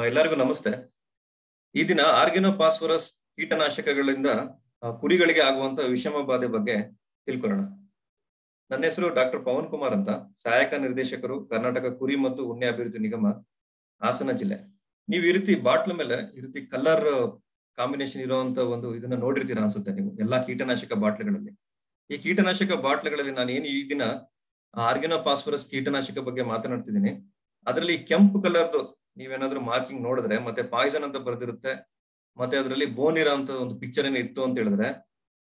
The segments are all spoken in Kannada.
ಎಲ್ಲರಿಗೂ ನಮಸ್ತೆ. ಈ ದಿನ ಆರ್ಗಿನೋಪಾಸ್ಫರಸ್ ಕೀಟನಾಶಕಗಳಿಂದ ಕುರಿಗಳಿಗೆ ಆಗುವಂತ ವಿಷಮ ಬಾಧೆ ಬಗ್ಗೆ ತಿಳ್ಕೊಳ್ಳೋಣ. ನನ್ನ ಹೆಸರು ಡಾಕ್ಟರ್ ಪವನ್ ಕುಮಾರ್ ಅಂತ, ಸಹಾಯಕ ನಿರ್ದೇಶಕರು, ಕರ್ನಾಟಕ ಕುರಿ ಮತ್ತು ಉಣ್ಣೆ ಅಭಿವೃದ್ಧಿ ನಿಗಮ, ಹಾಸನ ಜಿಲ್ಲೆ. ನೀವು ಈ ರೀತಿ ಬಾಟ್ಲ ಮೇಲೆ ಈ ರೀತಿ ಕಲರ್ ಕಾಂಬಿನೇಷನ್ ಇರುವಂತ ಒಂದು ಇದನ್ನ ನೋಡಿರ್ತೀರಾ ಅನ್ಸುತ್ತೆ ನೀವು ಎಲ್ಲಾ ಕೀಟನಾಶಕ ಬಾಟ್ಲುಗಳಲ್ಲಿ. ಈ ಕೀಟನಾಶಕ ಬಾಟ್ಲುಗಳಲ್ಲಿ ನಾನು ಏನು ಈ ದಿನ ಆರ್ಗಿನೋಪಾಸ್ಫರಸ್ ಕೀಟನಾಶಕ ಬಗ್ಗೆ ಮಾತನಾಡ್ತಿದ್ದೀನಿ. ಅದರಲ್ಲಿ ಕೆಂಪು ಕಲರ್ದು ನೀವೇನಾದ್ರೂ ಮಾರ್ಕಿಂಗ್ ನೋಡಿದ್ರೆ ಮತ್ತೆ ಪಾಯ್ಸನ್ ಅಂತ ಬರ್ದಿರುತ್ತೆ, ಮತ್ತೆ ಅದರಲ್ಲಿ ಬೋನ್ ಇರೋ ಅಂತ ಒಂದು ಪಿಕ್ಚರ್ ಏನೋ ಇತ್ತು ಅಂತ ಹೇಳಿದ್ರೆ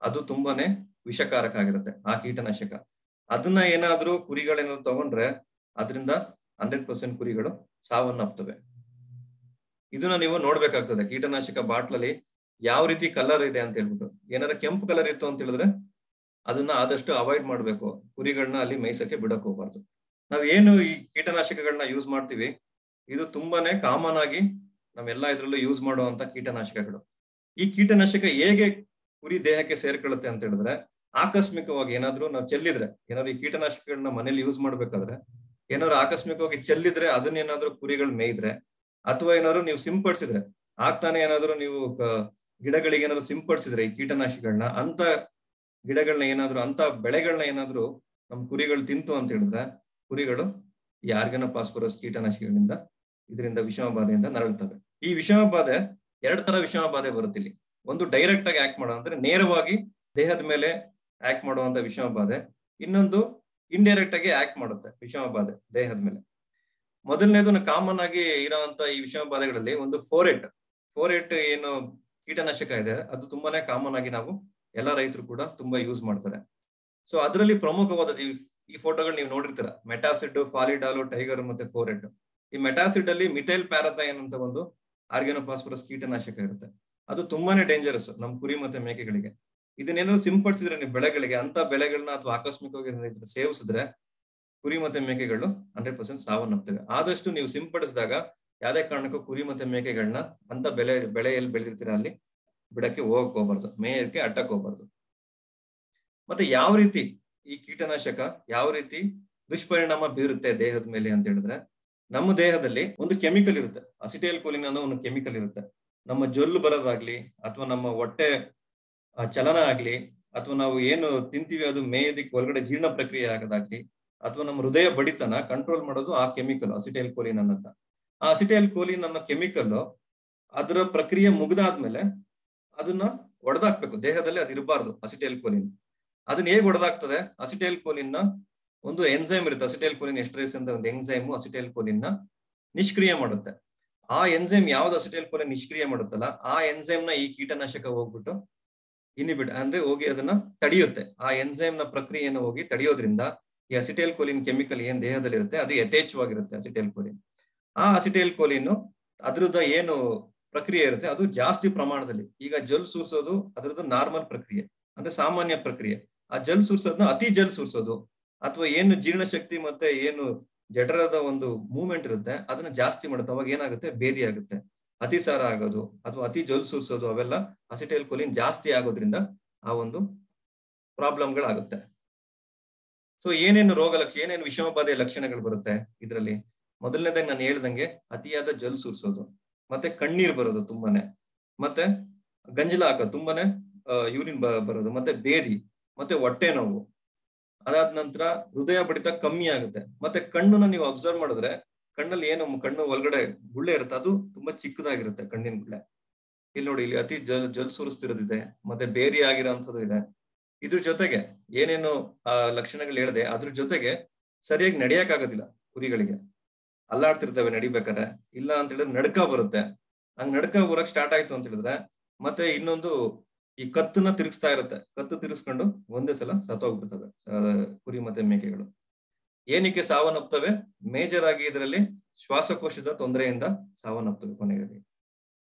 ಅದು ತುಂಬಾನೇ ವಿಷಕಾರಕ ಆಗಿರುತ್ತೆ ಆ ಕೀಟನಾಶಕ. ಅದನ್ನ ಏನಾದ್ರೂ ಕುರಿಗಳೇನಾದ್ರು ತಗೊಂಡ್ರೆ ಅದರಿಂದ 100% ಕುರಿಗಳು ಸಾವನ್ನಪ್ತವೆ. ಇದನ್ನ ನೀವು ನೋಡ್ಬೇಕಾಗ್ತದೆ. ಕೀಟನಾಶಕ ಬಾಟ್ಲಲ್ಲಿ ಯಾವ ರೀತಿ ಕಲರ್ ಇದೆ ಅಂತ ಹೇಳ್ಬಿಟ್ಟು, ಏನಾರ ಕೆಂಪು ಕಲರ್ ಇತ್ತು ಅಂತ ಹೇಳಿದ್ರೆ ಅದನ್ನ ಆದಷ್ಟು ಅವಾಯ್ಡ್ ಮಾಡ್ಬೇಕು. ಕುರಿಗಳನ್ನ ಅಲ್ಲಿ ಮೇಯ್ಸಕ್ಕೆ ಬಿಡಕ್ ಹೋಗ್ಬಾರ್ದು. ನಾವ್ ಏನು ಈ ಕೀಟನಾಶಕಗಳನ್ನ ಯೂಸ್ ಮಾಡ್ತೀವಿ, ಇದು ತುಂಬಾನೇ ಕಾಮನ್ ಆಗಿ ನಾವೆಲ್ಲಾ ಇದ್ರಲ್ಲೂ ಯೂಸ್ ಮಾಡುವಂತ ಕೀಟನಾಶಕಗಳು. ಈ ಕೀಟನಾಶಕ ಹೇಗೆ ಕುರಿ ದೇಹಕ್ಕೆ ಸೇರ್ಕೊಳ್ಳುತ್ತೆ ಅಂತ ಹೇಳಿದ್ರೆ, ಆಕಸ್ಮಿಕವಾಗಿ ಏನಾದ್ರು ನಾವು ಚೆಲ್ಲಿದ್ರೆ, ಏನಾದ್ರು ಈ ಕೀಟನಾಶಕಗಳನ್ನ ಮನೇಲಿ ಯೂಸ್ ಮಾಡ್ಬೇಕಾದ್ರೆ ಏನಾದ್ರು ಆಕಸ್ಮಿಕವಾಗಿ ಚೆಲ್ಲಿದ್ರೆ, ಅದನ್ನೇನಾದ್ರೂ ಕುರಿಗಳು ಮೇಯ್ದ್ರೆ, ಅಥವಾ ಏನಾದ್ರು ನೀವು ಸಿಂಪಡಿಸಿದ್ರೆ, ಆಗ್ತಾನೆ ಏನಾದ್ರು ನೀವು ಗಿಡಗಳಿಗೆ ಏನಾದ್ರು ಸಿಂಪಡಿಸಿದ್ರೆ ಈ ಕೀಟನಾಶಕಗಳನ್ನ, ಅಂತ ಗಿಡಗಳನ್ನ ಏನಾದ್ರು ಅಂತ ಬೆಳೆಗಳನ್ನ ಏನಾದ್ರು ನಮ್ ಕುರಿಗಳು ತಿಂತು ಅಂತ ಹೇಳಿದ್ರೆ ಕುರಿಗಳು ಈ ಆರ್ಗಿನೋಪಾಸ್ಫರಸ್ ಕೀಟನಾಶಕಗಳಿಂದ ಇದರಿಂದ ವಿಷಮ ಬಾಧೆಯಿಂದ ನರಳುತ್ತವೆ. ಈ ವಿಷಮ ಬಾಧೆ 2 ತರ ವಿಷಮ ಬಾಧೆ ಬರುತ್ತೆ ಇಲ್ಲಿ. ಒಂದು ಡೈರೆಕ್ಟ್ ಆಗಿ ಆಕ್ಟ್ ಮಾಡೋ ಅಂದ್ರೆ ನೇರವಾಗಿ ದೇಹದ ಮೇಲೆ ಆಕ್ಟ್ ಮಾಡುವಂತ ವಿಷಮ ಬಾಧೆ, ಇನ್ನೊಂದು ಇಂಡೈರೆಕ್ಟ್ ಆಗಿ ಆಕ್ಟ್ ಮಾಡುತ್ತೆ ವಿಷಮ ಬಾಧೆ ದೇಹದ ಮೇಲೆ. ಮೊದಲನೇದು ಕಾಮನ್ ಆಗಿ ಇರೋಂತ ಈ ವಿಷಮ ಬಾಧೆಗಳಲ್ಲಿ ಒಂದು ಫೋರೇಟ್ ಏನು ಕೀಟನಾಶಕ ಇದೆ, ಅದು ತುಂಬಾನೇ ಕಾಮನ್ ಆಗಿ ನಾವು ಎಲ್ಲಾ ರೈತರು ಕೂಡ ತುಂಬಾ ಯೂಸ್ ಮಾಡ್ತಾರೆ. ಸೊ ಅದರಲ್ಲಿ ಪ್ರಮುಖವಾದ ಈ ಫೋಟೋಗಳು ನೀವು ನೋಡಿರ್ತೀರ, ಮೆಟಾಸಿಡ್, ಫಾಲಿಡಾಲ್, ಟೈಗರ್ ಮತ್ತೆ ಫೋರೇಟ್. ಈ ಮೆಟಾಸಿಡ್ ಅಲ್ಲಿ ಮಿಥೈಲ್ ಪ್ಯಾರಥೈನ್ ಅಂತ ಒಂದು ಆರ್ಗಿನೋಪಾಸ್ಫರಸ್ ಕೀಟನಾಶಕ ಇರುತ್ತೆ. ಅದು ತುಂಬಾನೇ ಡೇಂಜರಸ್ ನಮ್ ಕುರಿ ಮತ್ತೆ ಮೇಕೆಗಳಿಗೆ. ಇದನ್ನೇನಾದ್ರು ಸಿಂಪಡಿಸಿದ್ರೆ ನೀವು ಬೆಳೆಗಳಿಗೆ, ಅಂತ ಬೆಳೆಗಳನ್ನ ಅಥವಾ ಆಕಸ್ಮಿಕವಾಗಿ ಸೇವಿಸಿದ್ರೆ ಕುರಿ ಮತ್ತೆ ಮೇಕೆಗಳು 100% ಸಾವನ್ನಪ್ತವೆ. ಆದಷ್ಟು ನೀವು ಸಿಂಪಡಿಸಿದಾಗ ಯಾವ್ದೇ ಕಾರಣಕ್ಕೂ ಕುರಿ ಮತ್ತೆ ಮೇಕೆಗಳನ್ನ ಅಂತ ಬೆಳೆ ಎಲ್ಲಿ ಬೆಳೆದಿರ್ತೀರ ಅಲ್ಲಿ ಬಿಡಕ್ಕೆ ಹೋಗಕ್ ಹೋಗ್ಬಾರ್ದು, ಮೇಯಕ್ಕೆ ಅಟ್ಟಕ್ ಹೋಗ್ಬಾರ್ದು. ಮತ್ತೆ ಯಾವ ರೀತಿ ಈ ಕೀಟನಾಶಕ ಯಾವ ರೀತಿ ದುಷ್ಪರಿಣಾಮ ಬೀರುತ್ತೆ ದೇಹದ ಮೇಲೆ ಅಂತ ಹೇಳಿದ್ರೆ, ನಮ್ಮ ದೇಹದಲ್ಲಿ ಒಂದು ಕೆಮಿಕಲ್ ಇರುತ್ತೆ, ಅಸಿಟೈಲ್ ಕೊಲಿನ್ ಅನ್ನೋ ಒಂದು ಕೆಮಿಕಲ್ ಇರುತ್ತೆ. ನಮ್ಮ ಜೊಲ್ಲು ಬರೋದಾಗ್ಲಿ, ಅಥವಾ ನಮ್ಮ ಹೊಟ್ಟೆ ಚಲನ ಆಗ್ಲಿ, ಅಥವಾ ನಾವು ಏನು ತಿಂತೀವಿ ಅದು ಮೇಯದಿಕ್ ಒಳಗಡೆ ಜೀರ್ಣ ಪ್ರಕ್ರಿಯೆ ಆಗೋದಾಗ್ಲಿ, ಅಥವಾ ನಮ್ಮ ಹೃದಯ ಬಡಿತನ ಕಂಟ್ರೋಲ್ ಮಾಡೋದು ಆ ಕೆಮಿಕಲ್ ಅಸಿಟೈಲ್ ಕೊಲಿನ್ ಅನ್ನಂತ. ಆ ಅಸಿಟೈಲ್ ಕೊಲಿನ್ ಅನ್ನೋ ಕೆಮಿಕಲ್ ಅದರ ಪ್ರಕ್ರಿಯೆ ಮುಗ್ದಾದ್ಮೇಲೆ ಅದನ್ನ ಒಡೆದಾಕ್ಬೇಕು ದೇಹದಲ್ಲಿ. ಅದು ಇರಬಾರ್ದು ಅಸಿಟೈಲ್ ಕೊಲಿನ್. ಅದನ್ನ ಹೇಗೆ ಹೊಡೆದಾಗ್ತದೆ? ಅಸಿಟೈಲ್ ಕೋಲಿನ್ ನ ಒಂದು ಎನ್ಸೈಮ್ ಇರುತ್ತೆ, ಅಸಿಟೈಲ್ ಕೋಲಿನ್ ಎಸ್ಟರೇಸ್ ಅಂತ ಒಂದು ಎಂಜೈಮ್ ಅಸಿಟೈಲ್ ಕೋಲಿನ್ ನ ನಿಷ್ಕ್ರಿಯ ಮಾಡುತ್ತೆ. ಆ ಎನ್ಸೈಮ್ ಯಾವ್ದು ಅಸಿಟೈಲ್ ಕೋಲಿನ್ ನಿಷ್ಕ್ರಿಯ ಮಾಡುತ್ತಲ್ಲ, ಆ ಎನ್ಸೈಮ್ ನ ಈ ಕೀಟನಾಶಕ ಹೋಗ್ಬಿಟ್ಟು ಇನಿಬಿಟ್ ಅಂದ್ರೆ ಹೋಗಿ ಅದನ್ನ ತಡೆಯುತ್ತೆ. ಆ ಎನ್ಸೈಮ್ ನ ಪ್ರಕ್ರಿಯೆಯನ್ನು ಹೋಗಿ ತಡೆಯೋದ್ರಿಂದ ಈ ಅಸಿಟೈಲ್ ಕೋಲಿನ್ ಕೆಮಿಕಲ್ ಏನ್ ದೇಹದಲ್ಲಿ ಇರುತ್ತೆ ಅದು ಯಥೇಚ್ಛವಾಗಿರುತ್ತೆ ಅಸಿಟೈಲ್ ಕೋಲಿನ್. ಆ ಅಸಿಟೈಲ್ ಕೋಲಿನ್ ಅದ್ರದ್ದು ಏನು ಪ್ರಕ್ರಿಯೆ ಇರುತ್ತೆ ಅದು ಜಾಸ್ತಿ ಪ್ರಮಾಣದಲ್ಲಿ, ಈಗ ಜಲ್ ಸೂರ್ಸೋದು ಅದ್ರದ್ದು ನಾರ್ಮಲ್ ಪ್ರಕ್ರಿಯೆ ಅಂದ್ರೆ ಸಾಮಾನ್ಯ ಪ್ರಕ್ರಿಯೆ. ಆ ಜಲ್ ಸುರ್ಸೋದನ್ನ ಅತಿ ಜಲ್ ಸುರ್ಸೋದು, ಅಥವಾ ಏನು ಜೀರ್ಣಶಕ್ತಿ ಮತ್ತೆ ಏನು ಜಠರದ ಒಂದು ಮೂವ್ಮೆಂಟ್ ಇರುತ್ತೆ ಅದನ್ನ ಜಾಸ್ತಿ ಮಾಡುತ್ತೆ. ಅವಾಗ ಏನಾಗುತ್ತೆ? ಬೇದಿ ಆಗುತ್ತೆ, ಅತಿಸಾರ ಆಗೋದು ಅಥವಾ ಅತಿ ಜಲ್ ಸುರ್ಸೋದು, ಅವೆಲ್ಲ ಅಸಿಟೈಲ್ ಕೊಲಿನ್ ಜಾಸ್ತಿ ಆಗೋದ್ರಿಂದ ಆ ಒಂದು ಪ್ರಾಬ್ಲಮ್ಗಳಾಗುತ್ತೆ. ಸೊ ಏನೇನು ಏನೇನು ವಿಷಮ ಬಾಧೆಯ ಲಕ್ಷಣಗಳು ಬರುತ್ತೆ ಇದರಲ್ಲಿ? ಮೊದಲನೇದಾಗಿ ನಾನು ಹೇಳ್ದಂಗೆ ಅತಿಯಾದ ಜಲ್ ಸುರ್ಸೋದು, ಮತ್ತೆ ಕಣ್ಣೀರ್ ಬರೋದು ತುಂಬಾನೇ, ಮತ್ತೆ ಗಂಜಲ ಹಾಕೋದು, ತುಂಬಾನೇ ಯೂರಿನ್ ಬರೋದು, ಮತ್ತೆ ಬೇದಿ, ಮತ್ತೆ ಹೊಟ್ಟೆ ನೋವು. ಅದಾದ ನಂತರ ಹೃದಯ ಬಡಿತ ಕಮ್ಮಿ ಆಗುತ್ತೆ. ಮತ್ತೆ ಕಣ್ಣನ್ನ ನೀವು ಅಬ್ಸರ್ವ್ ಮಾಡಿದ್ರೆ ಕಣ್ಣಲ್ಲಿ ಏನು ಕಣ್ಣು ಒಳಗಡೆ ಗುಳ್ಳೆ ಇರುತ್ತೆ ಅದು ತುಂಬಾ ಚಿಕ್ಕದಾಗಿರುತ್ತೆ ಕಣ್ಣಿನ ಗುಳ್ಳೆ. ಇಲ್ಲಿ ನೋಡಿ, ಇಲ್ಲಿ ಅತಿ ಜಲ್ ಸುರಿಸ್ತಿರೋದಿದೆ, ಮತ್ತೆ ಬೇದಿ ಆಗಿರೋಂಥದ್ದು ಇದೆ. ಇದ್ರ ಜೊತೆಗೆ ಏನೇನು ಲಕ್ಷಣಗಳು ಹೇಳಿದೆ ಅದ್ರ ಜೊತೆಗೆ ಸರಿಯಾಗಿ ನಡಿಯಕ್ ಆಗೋದಿಲ್ಲ ಕುರಿಗಳಿಗೆ, ಅಲ್ಲಾಡ್ತಿರ್ತವೆ ನಡಿಬೇಕಾದ್ರೆ. ಇಲ್ಲ ಅಂತ ಹೇಳಿದ್ರೆ ನಡ್ಕ ಬರುತ್ತೆ. ಹಂಗ್ ನಡ್ಕ ಬರಕ್ ಸ್ಟಾರ್ಟ್ ಆಯ್ತು ಅಂತ ಹೇಳಿದ್ರೆ ಮತ್ತೆ ಇನ್ನೊಂದು ಈ ಕತ್ತನ್ನ ತಿರುಗಿಸ್ತಾ ಇರುತ್ತೆ, ಕತ್ತು ತಿರುಗಿಸ್ಕೊಂಡು ಒಂದೇ ಸಲ ಸತ್ತೋಗ್ಬಿಡ್ತವೆ ಕುರಿ ಮತ್ತೆ ಮೇಕೆಗಳು. ಏನಕ್ಕೆ ಸಾವನ್ನಪ್ತವೆ? ಮೇಜರ್ ಆಗಿ ಇದರಲ್ಲಿ ಶ್ವಾಸಕೋಶದ ತೊಂದರೆಯಿಂದ ಸಾವನ್ನಪ್ತವೆ ಕೊನೆಗೆ.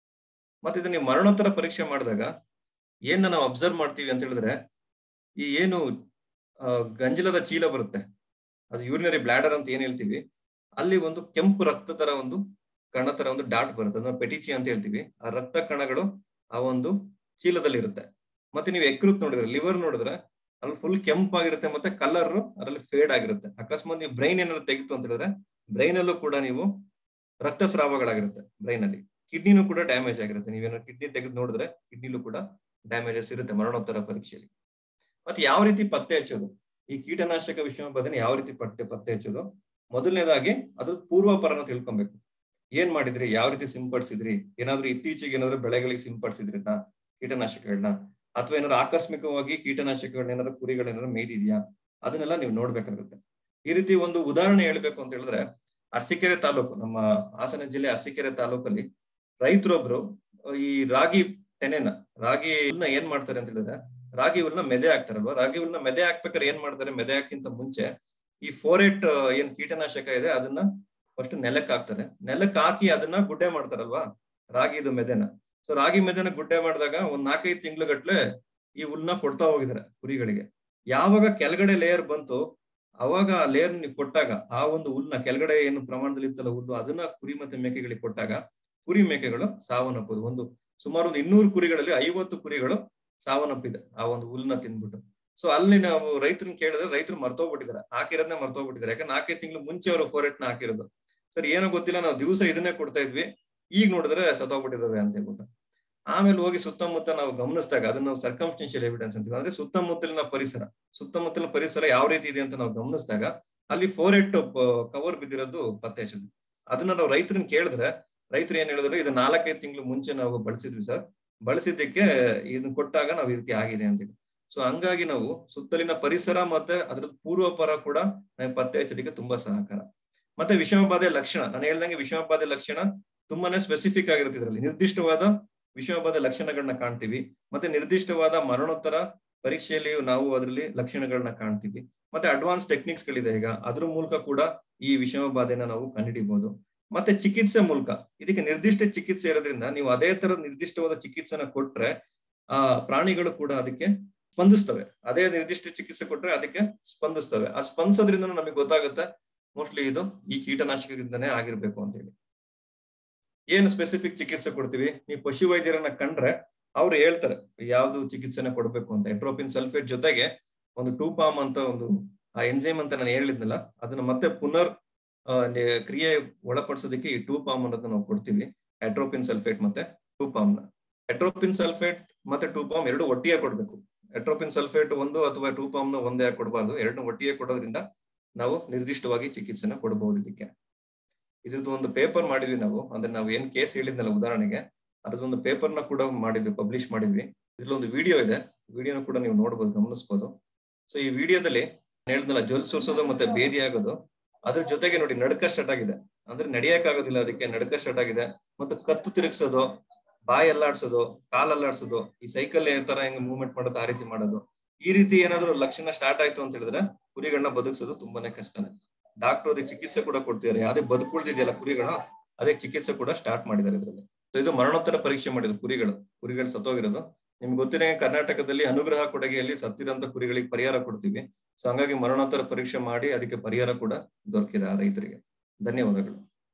ಮತ್ತೆ ಇದನ್ನ ನೀವು ಮರಣೋತ್ತರ ಪರೀಕ್ಷೆ ಮಾಡಿದಾಗ ಏನ ನಾವು ಅಬ್ಸರ್ವ್ ಮಾಡ್ತೀವಿ ಅಂತ ಹೇಳಿದ್ರೆ, ಈ ಏನು ಗಂಜಲದ ಚೀಲ ಬರುತ್ತೆ, ಅದು ಯೂರಿನರಿ ಬ್ಲಾಡರ್ ಅಂತ ಏನ್ ಹೇಳ್ತೀವಿ, ಅಲ್ಲಿ ಒಂದು ಕೆಂಪು ರಕ್ತ ತರ ಒಂದು ಕಣ ತರ ಒಂದು ಡಾಟ್ ಬರುತ್ತೆ, ಅದನ್ನ ಪೆಟಿಚಿ ಅಂತ ಹೇಳ್ತೀವಿ. ಆ ರಕ್ತ ಕಣಗಳು ಆ ಒಂದು ಚೀಲದಲ್ಲಿ ಇರುತ್ತೆ. ಮತ್ತೆ ನೀವು ಯಕೃತ್ ನೋಡಿದ್ರೆ, ಲಿವರ್ ನೋಡಿದ್ರೆ ಅಲ್ಲಿ ಫುಲ್ ಕೆಂಪಾಗಿರುತ್ತೆ, ಮತ್ತೆ ಕಲರ್ ಅದರಲ್ಲಿ ಫೇಡ್ ಆಗಿರುತ್ತೆ. ಅಕಸ್ಮಾತ್ ನೀವು ಬ್ರೈನ್ ಏನಾದ್ರು ತೆಗಿತು ಅಂತ ಹೇಳಿದ್ರೆ ಬ್ರೈನ್ ಅಲ್ಲೂ ಕೂಡ ನೀವು ರಕ್ತಸ್ರಾವಗಳಾಗಿರುತ್ತೆ ಬ್ರೈನ್ ಅಲ್ಲಿ. ಕಿಡ್ನಿನೂ ಕೂಡ ಡ್ಯಾಮೇಜ್ ಆಗಿರುತ್ತೆ. ನೀವೇನೋ ಕಿಡ್ನಿ ತೆಗೆದು ನೋಡಿದ್ರೆ ಕಿಡ್ನಿಲೂ ಕೂಡ ಡ್ಯಾಮೇಜಸ್ ಇರುತ್ತೆ ಮರಣೋತ್ತರ ಪರೀಕ್ಷೆಯಲ್ಲಿ. ಮತ್ತೆ ಯಾವ ರೀತಿ ಪತ್ತೆ ಹಚ್ಚೋದು, ಈ ಕೀಟನಾಶಕ ವಿಷಮ ಬಾಧೆನ ಯಾವ ರೀತಿ ಪತ್ತೆ ಹಚ್ಚೋದು? ಮೊದಲನೇದಾಗಿ ಅದ್ರ ಪೂರ್ವಾಪರನ ತಿಳ್ಕೊಬೇಕು. ಏನ್ ಮಾಡಿದ್ರಿ, ಯಾವ ರೀತಿ ಸಿಂಪಡಿಸಿದ್ರಿ, ಏನಾದ್ರು ಇತ್ತೀಚೆಗೆ ಏನಾದ್ರು ಬೆಳೆಗಳಿಗೆ ಸಿಂಪಡಿಸಿದ್ರಿನ ಕೀಟನಾಶಕಗಳನ್ನ, ಅಥವಾ ಏನಾದ್ರು ಆಕಸ್ಮಿಕವಾಗಿ ಕೀಟನಾಶಕಗಳನ್ನ ಏನಾದ್ರು ಕುರಿಗಳೇನಾದ್ರು ಮೇಯ್ದಿದ್ಯಾ, ಅದನ್ನೆಲ್ಲ ನೀವು ನೋಡ್ಬೇಕಾಗುತ್ತೆ. ಈ ರೀತಿ ಒಂದು ಉದಾಹರಣೆ ಹೇಳ್ಬೇಕು ಅಂತ ಹೇಳಿದ್ರೆ, ಅರಸೀಕೆರೆ ತಾಲೂಕು, ನಮ್ಮ ಹಾಸನ ಜಿಲ್ಲೆ ಅರಸೀಕೆರೆ ತಾಲೂಕಲ್ಲಿ ರೈತರೊಬ್ರು ಈ ರಾಗಿ ತೆನೆನ, ರಾಗಿ ಹುಲ್ನ ಏನ್ ಮಾಡ್ತಾರೆ ಅಂತ ಹೇಳಿದ್ರೆ, ರಾಗಿ ಹುಲ್ನ ಮೆದೆ ಹಾಕ್ತಾರಲ್ವಾ, ರಾಗಿ ಹುಲ್ನ ಮೆದೆ ಹಾಕ್ಬೇಕಾದ್ರೆ ಏನ್ ಮಾಡ್ತಾರೆ, ಮೆದೆ ಹಾಕಿಂತ ಮುಂಚೆ ಈ ಫೋರೇಟ್ ಏನ್ ಕೀಟನಾಶಕ ಇದೆ ಅದನ್ನ ಫಸ್ಟ್ ನೆಲಕ್ಕೆ ಹಾಕ್ತಾರೆ. ನೆಲಕ್ಕೆ ಹಾಕಿ ಅದನ್ನ ಗುಡ್ಡೆ ಮಾಡ್ತಾರಲ್ವಾ ರಾಗಿದು ಮೆದೆನ. ಸೊ ರಾಗಿ ಮೆದೆನ ಗುಡ್ಡೆ ಮಾಡಿದಾಗ ಒಂದ್ 4-5 ತಿಂಗ್ಳುಗಟ್ಲೆ ಈ ಹುಲ್ನ ಕೊಡ್ತಾ ಹೋಗಿದ್ದಾರೆ ಕುರಿಗಳಿಗೆ. ಯಾವಾಗ ಕೆಳಗಡೆ ಲೇಯರ್ ಬಂತು ಅವಾಗ ಆ ಲೇಯರ್ ಕೊಟ್ಟಾಗ ಆ ಒಂದು ಹುಲ್ನ ಕೆಳಗಡೆ ಏನು ಪ್ರಮಾಣದಲ್ಲಿ ಇರ್ತಲ್ಲ ಹುಲ್ಲು, ಅದನ್ನ ಕುರಿ ಮತ್ತೆ ಮೇಕೆಗಳಿಗೆ ಕೊಟ್ಟಾಗ ಕುರಿ ಮೇಕೆಗಳು ಸಾವನ್ನಪ್ಪೋದು. ಸುಮಾರು 200 ಕುರಿಗಳಲ್ಲಿ 50 ಕುರಿಗಳು ಸಾವನ್ನಪ್ಪಿದೆ ಆ ಒಂದು ಹುಲ್ನ ತಿಂದ್ಬಿಟ್ಟು. ಸೊ ಅಲ್ಲಿ ನಾವು ರೈತರನ್ನ ಕೇಳಿದ್ರೆ ರೈತರು ಮರ್ತೋಗ್ಬಿಟ್ಟಿದ್ದಾರೆ, ಹಾಕಿರೋದನ್ನ ಮರ್ತೋಗ್ಬಿಟ್ಟಿದ್ದಾರೆ. ಯಾಕಂದ್ರೆ 4-5 ತಿಂಗಳು ಮುಂಚೆ ಅವರು ಫೋರೆಟ್ ನ ಹಾಕಿರೋದು. ಸರ್ ಏನೋ ಗೊತ್ತಿಲ್ಲ, ನಾವು ದಿವಸ ಇದನ್ನೇ ಕೊಡ್ತಾ ಇದ್ವಿ, ಈಗ ನೋಡಿದ್ರೆ ಸತ್ತೋಗ್ಬಿಟ್ಟಿದಾವೆ ಅಂತ ಹೇಳ್ಬಿಟ್ಟು. ಆಮೇಲೆ ಹೋಗಿ ಸುತ್ತಮುತ್ತ ನಾವು ಗಮನಿಸಿದಾಗ, ಅದನ್ನ ನಾವು ಸರ್ಕಮ್ಸ್ಟೆನ್ಷಿಯಲ್ ಎವಿಡೆನ್ಸ್ ಅಂತೀವಿ, ಅಂದ್ರೆ ಸುತ್ತಮುತ್ತಲಿನ ಪರಿಸರ ಯಾವ ರೀತಿ ಇದೆ ಅಂತ ನಾವು ಗಮನಿಸಿದಾಗ ಅಲ್ಲಿ ಫೋರೆಟ್ ಕವರ್ ಬಿದ್ದಿರೋದು ಪತ್ತೆ ಹಚ್ಚಿದ್ವಿ. ಅದನ್ನ ನಾವು ರೈತರನ್ನ ಕೇಳಿದ್ರೆ ರೈತರು ಏನ್ ಹೇಳಿದ್ರು, ಇದು 4-5 ತಿಂಗಳು ಮುಂಚೆ ನಾವು ಬಳಸಿದ್ವಿ ಸರ್, ಬಳಸಿದ್ದಕ್ಕೆ ಇದನ್ನ ಕೊಟ್ಟಾಗ ನಾವು ಈ ರೀತಿ ಆಗಿದೆ ಅಂತೇಳಿ. ಸೊ ಹಂಗಾಗಿ ನಾವು ಸುತ್ತಲಿನ ಪರಿಸರ ಮತ್ತೆ ಅದ್ರ ಪೂರ್ವಪರ ಕೂಡ ಪತ್ತೆ ಹಚ್ಚೋದಕ್ಕೆ ತುಂಬಾ ಸಹಕಾರ. ಮತ್ತೆ ವಿಷಮ ಬಾಧೆ ಲಕ್ಷಣ, ನಾನು ಹೇಳ್ದಂಗೆ ವಿಷಮ ಬಾಧೆ ಲಕ್ಷಣ ತುಂಬಾನೇ ಸ್ಪೆಸಿಫಿಕ್ ಆಗಿರುತ್ತೆ. ಇದರಲ್ಲಿ ನಿರ್ದಿಷ್ಟವಾದ ವಿಷಮ ಬಾಧೆ ಲಕ್ಷಣಗಳನ್ನ ಕಾಣ್ತೀವಿ, ಮತ್ತೆ ನಿರ್ದಿಷ್ಟವಾದ ಮರಣೋತ್ತರ ಪರೀಕ್ಷೆಯಲ್ಲಿ ನಾವು ಅದರಲ್ಲಿ ಲಕ್ಷಣಗಳನ್ನ ಕಾಣ್ತೀವಿ. ಮತ್ತೆ ಅಡ್ವಾನ್ಸ್ ಟೆಕ್ನಿಕ್ಸ್ ಗಳಿದೆ ಈಗ, ಅದ್ರ ಮೂಲಕ ಕೂಡ ಈ ವಿಷಮ ಬಾಧೆನ ನಾವು ಕಂಡುಹಿಡಿಬಹುದು. ಮತ್ತೆ ಚಿಕಿತ್ಸೆ ಮೂಲಕ, ಇದಕ್ಕೆ ನಿರ್ದಿಷ್ಟ ಚಿಕಿತ್ಸೆ ಇರೋದ್ರಿಂದ ನೀವು ಅದೇ ತರ ನಿರ್ದಿಷ್ಟವಾದ ಚಿಕಿತ್ಸೆನ ಕೊಟ್ರೆ ಆ ಪ್ರಾಣಿಗಳು ಕೂಡ ಅದಕ್ಕೆ ಸ್ಪಂದಿಸ್ತವೆ. ಅದೇ ನಿರ್ದಿಷ್ಟ ಚಿಕಿತ್ಸೆ ಕೊಟ್ರೆ ಅದಕ್ಕೆ ಸ್ಪಂದಿಸ್ತವೆ. ಆ ಸ್ಪಂದಿಸೋದ್ರಿಂದ ನಮಗೆ ಗೊತ್ತಾಗುತ್ತೆ ಮೋಸ್ಟ್ಲಿ ಇದು ಈ ಕೀಟನಾಶಕದಿಂದನೇ ಆಗಿರ್ಬೇಕು ಅಂತ ಹೇಳಿ. ಏನು ಸ್ಪೆಸಿಫಿಕ್ ಚಿಕಿತ್ಸೆ ಕೊಡ್ತೀವಿ, ನೀವು ಪಶು ವೈದ್ಯರನ್ನ ಕಂಡ್ರೆ ಅವ್ರು ಹೇಳ್ತಾರೆ ಯಾವ್ದು ಚಿಕಿತ್ಸೆನ ಕೊಡ್ಬೇಕು ಅಂತ. ಎಟ್ರೋಪಿನ್ ಸಲ್ಫೇಟ್ ಜೊತೆಗೆ ಒಂದು ಟೂಪಾಮ್ ಅಂತ ಒಂದು ಆ ಎನ್ಸೈಮ್ ಅಂತ ನಾನು ಹೇಳಿದ್ನಲ್ಲ, ಅದನ್ನ ಮತ್ತೆ ಪುನರ್ ಕ್ರಿಯೆ ಒಳಪಡಿಸೋದಕ್ಕೆ ಈ ಟೂಪಾಮ್ ಅನ್ನೋದನ್ನ ನಾವು ಕೊಡ್ತೀವಿ. ಎಟ್ರೋಪಿನ್ ಸಲ್ಫೇಟ್ ಮತ್ತೆ ಟೂಪಾಮ್ನ. ಎಟ್ರೋಪಿನ್ ಸಲ್ಫೇಟ್ ಮತ್ತೆ ಟೂಪಾಮ್ ಎರಡು ಒಟ್ಟಿಗೆ ಕೊಡ್ಬೇಕು. ಎಟ್ರೋಪಿನ್ ಸಲ್ಫೇಟ್ ಒಂದು ಅಥವಾ ಟೂಪಾಮ್ನ ಒಂದೇ ಕೊಡಬಾರ್ದು, ಎರಡನ್ನೂ ಒಟ್ಟಿಗೆ ಕೊಡೋದ್ರಿಂದ ನಾವು ನಿರ್ದಿಷ್ಟವಾಗಿ ಚಿಕಿತ್ಸೆನ ಕೊಡಬಹುದು. ಇದ್ರದ್ದು ಒಂದು ಪೇಪರ್ ಮಾಡಿದ್ವಿ ನಾವು, ಅಂದ್ರೆ ನಾವು ಏನ್ ಕೇಸ್ ಹೇಳಿದ್ನಲ್ಲ ಉದಾಹರಣೆಗೆ, ಅದ್ರದ್ದೊಂದು ಪೇಪರ್ನ ಕೂಡ ಮಾಡಿದ್ವಿ, ಪಬ್ಲಿಷ್ ಮಾಡಿದ್ವಿ. ಇದ್ರಲ್ಲೊಂದು ವಿಡಿಯೋ ಇದೆ, ವಿಡಿಯೋನ ಕೂಡ ನೀವು ನೋಡ್ಬೋದು, ಗಮನಿಸ್ಬೋದು. ಸೊ ಈ ವಿಡಿಯೋದಲ್ಲಿ ಹೇಳಿದ್ನಲ್ಲ ಜೊಲ್ ಸುರಿಸೋದು ಮತ್ತೆ ಬೇದಿ ಆಗೋದು, ಅದ್ರ ಜೊತೆಗೆ ನೋಡಿ ನಡ್ಕ ಸ್ಟಾರ್ಟ್ ಆಗಿದೆ, ಅಂದ್ರೆ ನಡೆಯಕ್ ಆಗೋದಿಲ್ಲ ಅದಕ್ಕೆ, ನಡ್ಕ ಸ್ಟಾರ್ಟ್ ಆಗಿದೆ. ಮತ್ತೆ ಕತ್ತು ತಿರುಗಿಸೋದು, ಬಾಯಿ ಅಲ್ಲಾಡ್ಸೋದು, ಕಾಲ್ ಅಲ್ಲಾಡ್ಸೋದು, ಈ ಸೈಕಲ್ ತರ ಹೆಂಗ್ ಮೂವ್ಮೆಂಟ್ ಮಾಡೋದು ಆ ರೀತಿ ಮಾಡೋದು. ಈ ರೀತಿ ಏನಾದ್ರು ಲಕ್ಷಣ ಸ್ಟಾರ್ಟ್ ಆಯ್ತು ಅಂತ ಹೇಳಿದ್ರೆ ಕುರಿಗಳನ್ನ ಬದುಕಿಸೋದು ತುಂಬಾನೇ ಕಷ್ಟನೇ. ಡಾಕ್ಟರ್ ಅದಕ್ಕೆ ಚಿಕಿತ್ಸೆ ಕೂಡ ಕೊಡ್ತಿದ್ದಾರೆ, ಯಾವ್ದೇ ಬದುಕುಳಿದಿದೆಯಲ್ಲ ಕುರಿಗಳ, ಅದಕ್ಕೆ ಚಿಕಿತ್ಸೆ ಕೂಡ ಸ್ಟಾರ್ಟ್ ಮಾಡಿದ್ದಾರೆ ಇದರಲ್ಲಿ. ಇದು ಮರಣೋತ್ತರ ಪರೀಕ್ಷೆ ಮಾಡಿದ್ರು ಕುರಿಗಳು ಸತ್ತೋಗಿರೋದು. ನಿಮ್ಗೆ ಗೊತ್ತಿರೋ ಕರ್ನಾಟಕದಲ್ಲಿ ಅನುಗ್ರಹ ಕೊಡುಗೆಯಲ್ಲಿ ಸತ್ತಿರೋಂತ ಕುರಿಗಳಿಗೆ ಪರಿಹಾರ ಕೊಡ್ತೀವಿ. ಸೊ ಹಂಗಾಗಿ ಮರಣೋತ್ತರ ಪರೀಕ್ಷೆ ಮಾಡಿ ಅದಕ್ಕೆ ಪರಿಹಾರ ಕೂಡ ದೊರಕಿದೆ ಆ ರೈತರಿಗೆ. ಧನ್ಯವಾದಗಳು.